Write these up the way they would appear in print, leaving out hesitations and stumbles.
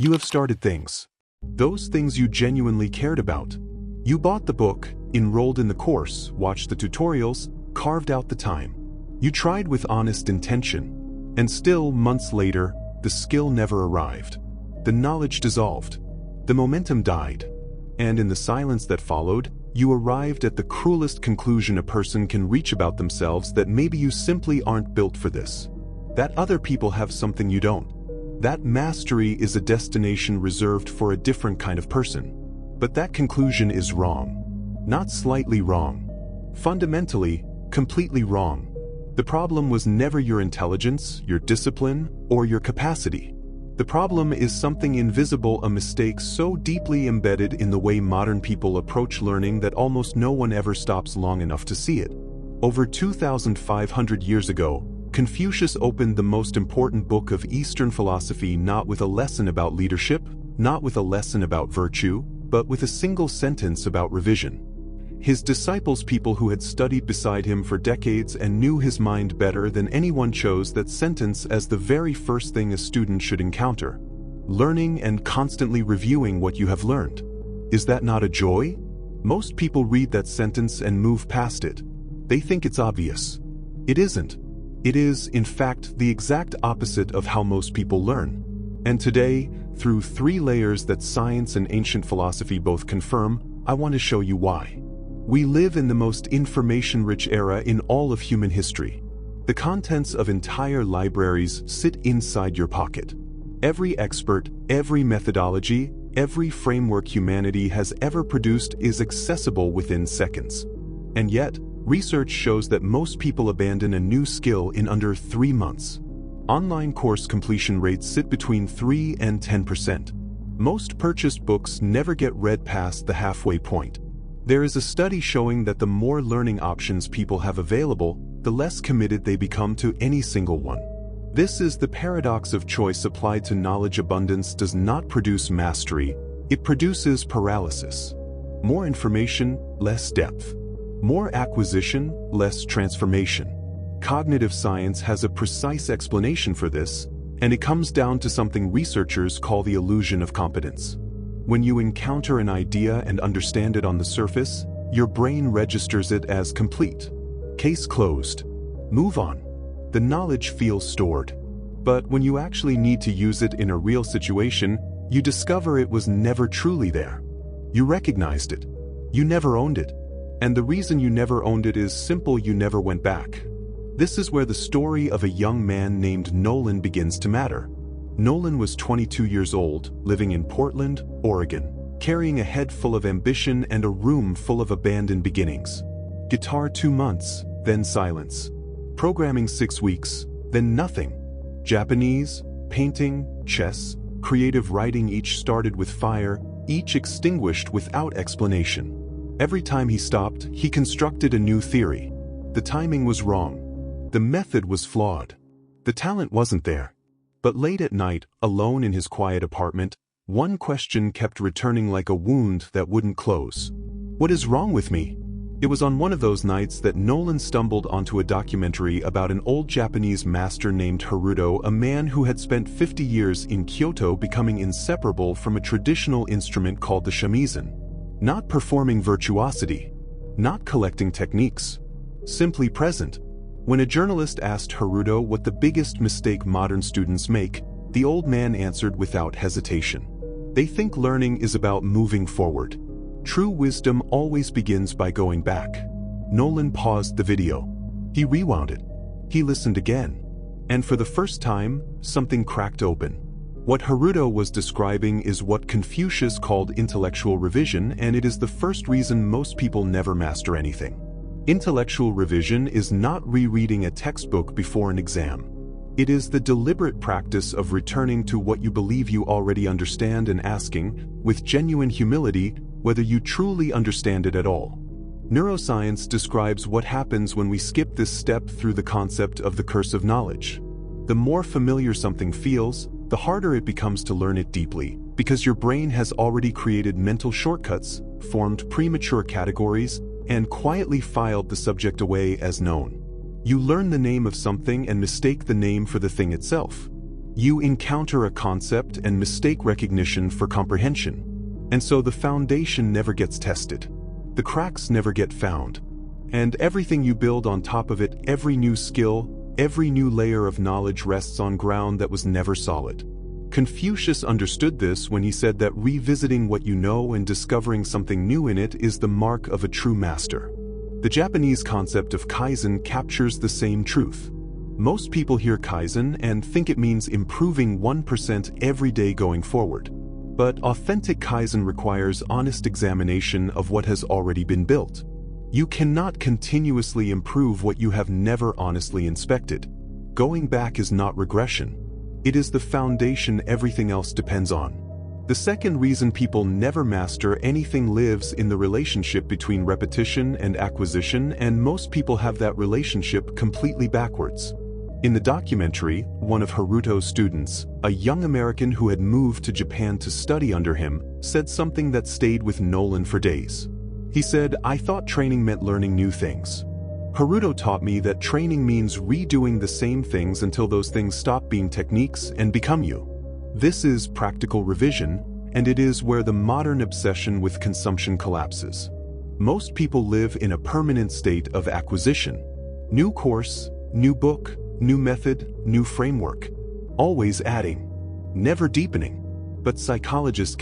You have started things. Those things you genuinely cared about. You bought the book, enrolled in the course, watched the tutorials, carved out the time. You tried with honest intention. And still, months later, the skill never arrived. The knowledge dissolved. The momentum died. And in the silence that followed, you arrived at the cruelest conclusion a person can reach about themselves, that maybe you simply aren't built for this. That other people have something you don't. That mastery is a destination reserved for a different kind of person. But that conclusion is wrong. Not slightly wrong. Fundamentally, completely wrong. The problem was never your intelligence, your discipline, or your capacity. The problem is something invisible, a mistake so deeply embedded in the way modern people approach learning that almost no one ever stops long enough to see it. Over 2,500 years ago, Confucius opened the most important book of Eastern philosophy not with a lesson about leadership, not with a lesson about virtue, but with a single sentence about revision. His disciples, people who had studied beside him for decades and knew his mind better than anyone, chose that sentence as the very first thing a student should encounter. Learning and constantly reviewing what you have learned. Is that not a joy? Most people read that sentence and move past it. They think it's obvious. It isn't. It is, in fact, the exact opposite of how most people learn. And today, through 3 layers that science and ancient philosophy both confirm, I want to show you why. We live in the most information-rich era in all of human history. The contents of entire libraries sit inside your pocket. Every expert, every methodology, every framework humanity has ever produced is accessible within seconds. And yet, research shows that most people abandon a new skill in under 3 months. Online course completion rates sit between 3 and 10%. Most purchased books never get read past the halfway point. There is a study showing that the more learning options people have available, the less committed they become to any single one. This is the paradox of choice applied to knowledge. Abundance does not produce mastery, it produces paralysis. More information, less depth. More acquisition, less transformation. Cognitive science has a precise explanation for this, and it comes down to something researchers call the illusion of competence. When you encounter an idea and understand it on the surface, your brain registers it as complete. Case closed. Move on. The knowledge feels stored. But when you actually need to use it in a real situation, you discover it was never truly there. You recognized it. You never owned it. And the reason you never owned it is simple: you never went back. This is where the story of a young man named Nolan begins to matter. Nolan was 22 years old, living in Portland, Oregon, carrying a head full of ambition and a room full of abandoned beginnings. Guitar 2 months, then silence. Programming 6 weeks, then nothing. Japanese, painting, chess, creative writing, each started with fire, each extinguished without explanation. Every time he stopped, he constructed a new theory. The timing was wrong. The method was flawed. The talent wasn't there. But late at night, alone in his quiet apartment, one question kept returning like a wound that wouldn't close. What is wrong with me? It was on one of those nights that Nolan stumbled onto a documentary about an old Japanese master named Haruto, a man who had spent 50 years in Kyoto becoming inseparable from a traditional instrument called the shamisen. Not performing virtuosity, not collecting techniques, simply present. When a journalist asked Haruto what the biggest mistake modern students make, the old man answered without hesitation. They think learning is about moving forward. True wisdom always begins by going back. Nolan paused the video. He rewound it. He listened again. And for the first time, something cracked open. What Haruto was describing is what Confucius called intellectual revision, and it is the first reason most people never master anything. Intellectual revision is not rereading a textbook before an exam. It is the deliberate practice of returning to what you believe you already understand and asking, with genuine humility, whether you truly understand it at all. Neuroscience describes what happens when we skip this step through the concept of the curse of knowledge. The more familiar something feels, the harder it becomes to learn it deeply, because your brain has already created mental shortcuts, formed premature categories, and quietly filed the subject away as known. You learn the name of something and mistake the name for the thing itself. You encounter a concept and mistake recognition for comprehension. And so the foundation never gets tested. The cracks never get found. And everything you build on top of it, every new skill, every new layer of knowledge rests on ground that was never solid. Confucius understood this when he said that revisiting what you know and discovering something new in it is the mark of a true master. The Japanese concept of Kaizen captures the same truth. Most people hear Kaizen and think it means improving 1% every day going forward. But authentic Kaizen requires honest examination of what has already been built. You cannot continuously improve what you have never honestly inspected. Going back is not regression. It is the foundation everything else depends on. The second reason people never master anything lives in the relationship between repetition and acquisition, and most people have that relationship completely backwards. In the documentary, one of Haruto's students, a young American who had moved to Japan to study under him, said something that stayed with Nolan for days. He said, "I thought training meant learning new things. Haruto taught me that training means redoing the same things until those things stop being techniques and become you." This is practical revision, and it is where the modern obsession with consumption collapses. Most people live in a permanent state of acquisition. New course, new book, new method, new framework. Always adding, never deepening. But psychologist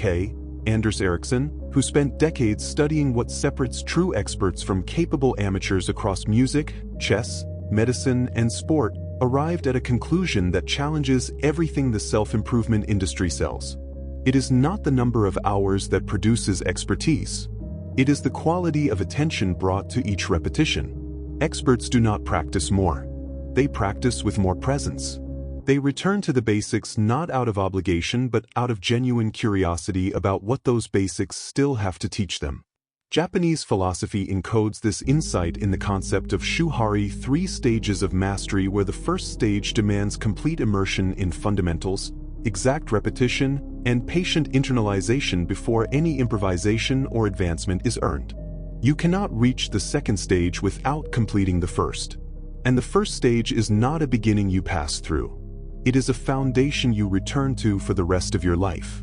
Anders Ericsson, who spent decades studying what separates true experts from capable amateurs across music, chess, medicine, and sport, arrived at a conclusion that challenges everything the self-improvement industry sells. It is not the number of hours that produces expertise. It is the quality of attention brought to each repetition. Experts do not practice more. They practice with more presence. They return to the basics not out of obligation but out of genuine curiosity about what those basics still have to teach them. Japanese philosophy encodes this insight in the concept of shuhari, 3 stages of mastery, where the first stage demands complete immersion in fundamentals, exact repetition, and patient internalization before any improvisation or advancement is earned. You cannot reach the second stage without completing the first. And the first stage is not a beginning you pass through. It is a foundation you return to for the rest of your life.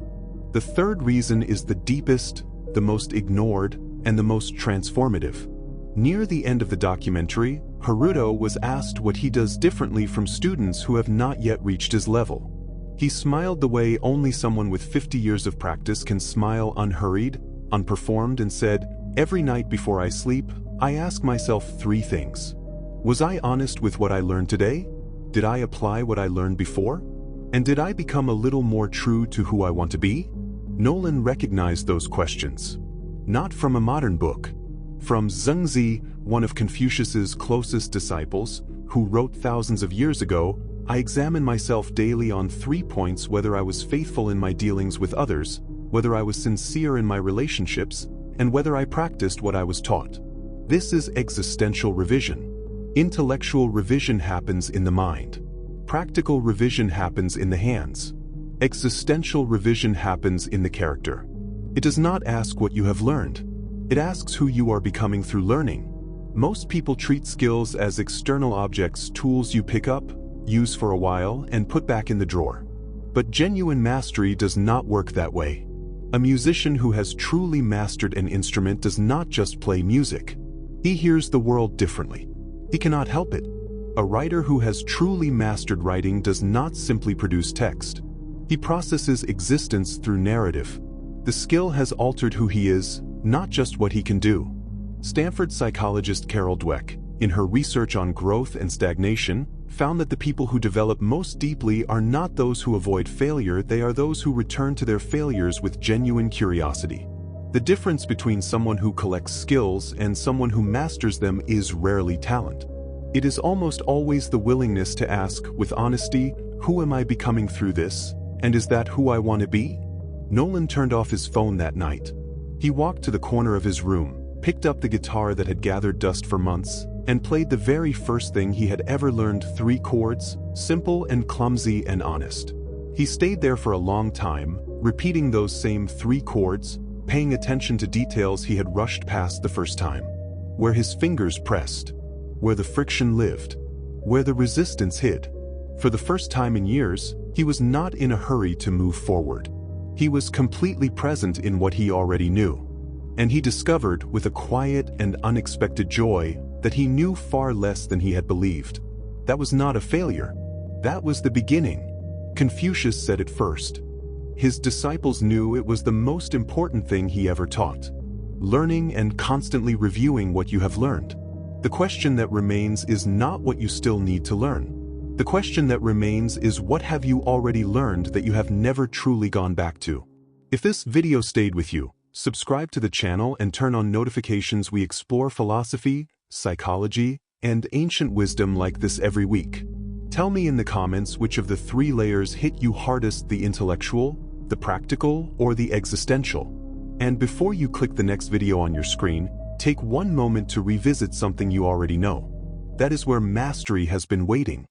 The third reason is the deepest, the most ignored, and the most transformative. Near the end of the documentary, Haruto was asked what he does differently from students who have not yet reached his level. He smiled the way only someone with 50 years of practice can smile, unhurried, unperformed, and said, "Every night before I sleep, I ask myself 3 things. Was I honest with what I learned today? Did I apply what I learned before? And did I become a little more true to who I want to be?" Nolan recognized those questions. Not from a modern book. From Zhengzi, one of Confucius's closest disciples, who wrote thousands of years ago, "I examine myself daily on 3 points: whether I was faithful in my dealings with others, whether I was sincere in my relationships, and whether I practiced what I was taught." This is existential revision. Intellectual revision happens in the mind. Practical revision happens in the hands. Existential revision happens in the character. It does not ask what you have learned. It asks who you are becoming through learning. Most people treat skills as external objects, tools you pick up, use for a while, and put back in the drawer. But genuine mastery does not work that way. A musician who has truly mastered an instrument does not just play music. He hears the world differently. He cannot help it. A writer who has truly mastered writing does not simply produce text. He processes existence through narrative. The skill has altered who he is, not just what he can do. Stanford psychologist Carol Dweck, in her research on growth and stagnation, found that the people who develop most deeply are not those who avoid failure, they are those who return to their failures with genuine curiosity. The difference between someone who collects skills and someone who masters them is rarely talent. It is almost always the willingness to ask, with honesty, who am I becoming through this, and is that who I want to be? Nolan turned off his phone that night. He walked to the corner of his room, picked up the guitar that had gathered dust for months, and played the very first thing he had ever learned: 3 chords, simple and clumsy and honest. He stayed there for a long time, repeating those same 3 chords, paying attention to details he had rushed past the first time. Where his fingers pressed, where the friction lived, where the resistance hid. For the first time in years, he was not in a hurry to move forward. He was completely present in what he already knew. And he discovered, with a quiet and unexpected joy, that he knew far less than he had believed. That was not a failure. That was the beginning. Confucius said it first. His disciples knew it was the most important thing he ever taught. Learning and constantly reviewing what you have learned. The question that remains is not what you still need to learn. The question that remains is what have you already learned that you have never truly gone back to? If this video stayed with you, subscribe to the channel and turn on notifications. We explore philosophy, psychology, and ancient wisdom like this every week. Tell me in the comments which of the three layers hit you hardest: the intellectual, the practical, or the existential. And before you click the next video on your screen, take one moment to revisit something you already know. That is where mastery has been waiting.